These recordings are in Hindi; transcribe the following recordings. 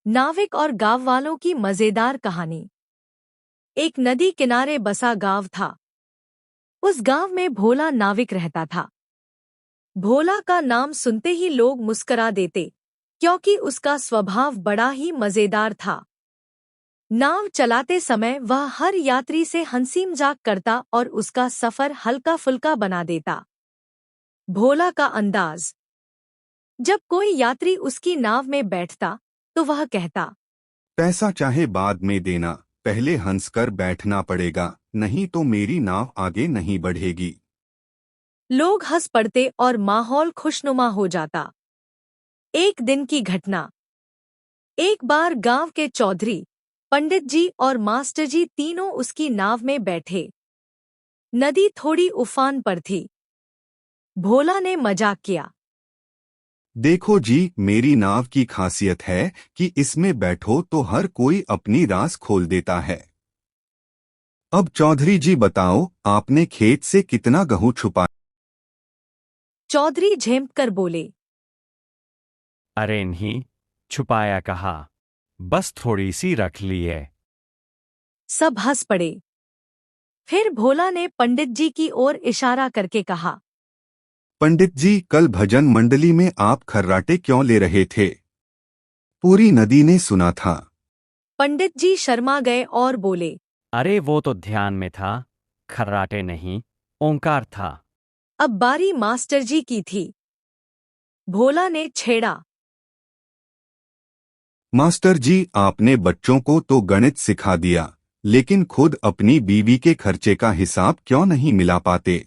नाविक और गांव वालों की मजेदार कहानी। एक नदी किनारे बसा गांव था। उस गांव में भोला नाविक रहता था। भोला का नाम सुनते ही लोग मुस्करा देते, क्योंकि उसका स्वभाव बड़ा ही मजेदार था। नाव चलाते समय वह हर यात्री से हंसी मजाक करता और उसका सफर हल्का फुल्का बना देता। भोला का अंदाज। जब कोई यात्री उसकी नाव में बैठता तो वह कहता, पैसा चाहे बाद में देना, पहले हंसकर बैठना पड़ेगा, नहीं तो मेरी नाव आगे नहीं बढ़ेगी। लोग हंस पड़ते और माहौल खुशनुमा हो जाता। एक दिन की घटना। एक बार गांव के चौधरी, पंडित जी और मास्टर जी तीनों उसकी नाव में बैठे। नदी थोड़ी उफान पर थी। भोला ने मजाक किया, देखो जी, मेरी नाव की खासियत है कि इसमें बैठो तो हर कोई अपनी राज खोल देता है। अब चौधरी जी बताओ, आपने खेत से कितना गेहूं छुपाया? चौधरी झेंपकर बोले, अरे नहीं, छुपाया कहा, बस थोड़ी सी रख ली है। सब हंस पड़े। फिर भोला ने पंडित जी की ओर इशारा करके कहा, पंडित जी, कल भजन मंडली में आप खर्राटे क्यों ले रहे थे? पूरी नदी ने सुना था। पंडित जी शर्मा गए और बोले, अरे वो तो ध्यान में था, खर्राटे नहीं, ओंकार था। अब बारी मास्टर जी की थी। भोला ने छेड़ा, मास्टर जी, आपने बच्चों को तो गणित सिखा दिया, लेकिन खुद अपनी बीवी के खर्चे का हिसाब क्यों नहीं मिला पाते?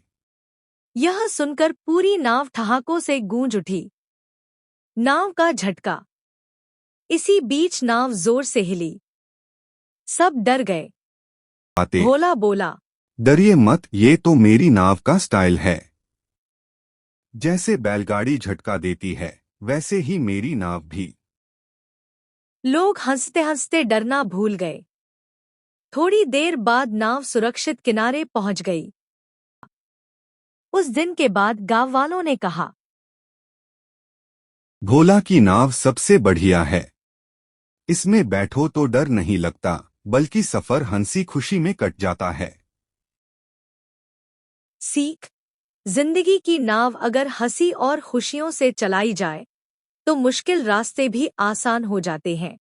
यह सुनकर पूरी नाव ठहाकों से गूंज उठी। नाव का झटका। इसी बीच नाव जोर से हिली। सब डर गए। पाते। भोला बोला, डरिए मत, ये तो मेरी नाव का स्टाइल है। जैसे बैलगाड़ी झटका देती है, वैसे ही मेरी नाव भी। लोग हंसते हंसते डरना भूल गए। थोड़ी देर बाद नाव सुरक्षित किनारे पहुंच गई। उस दिन के बाद गांव वालों ने कहा, भोला की नाव सबसे बढ़िया है। इसमें बैठो तो डर नहीं लगता, बल्कि सफर हंसी खुशी में कट जाता है। सीख। जिंदगी की नाव अगर हंसी और खुशियों से चलाई जाए तो मुश्किल रास्ते भी आसान हो जाते हैं।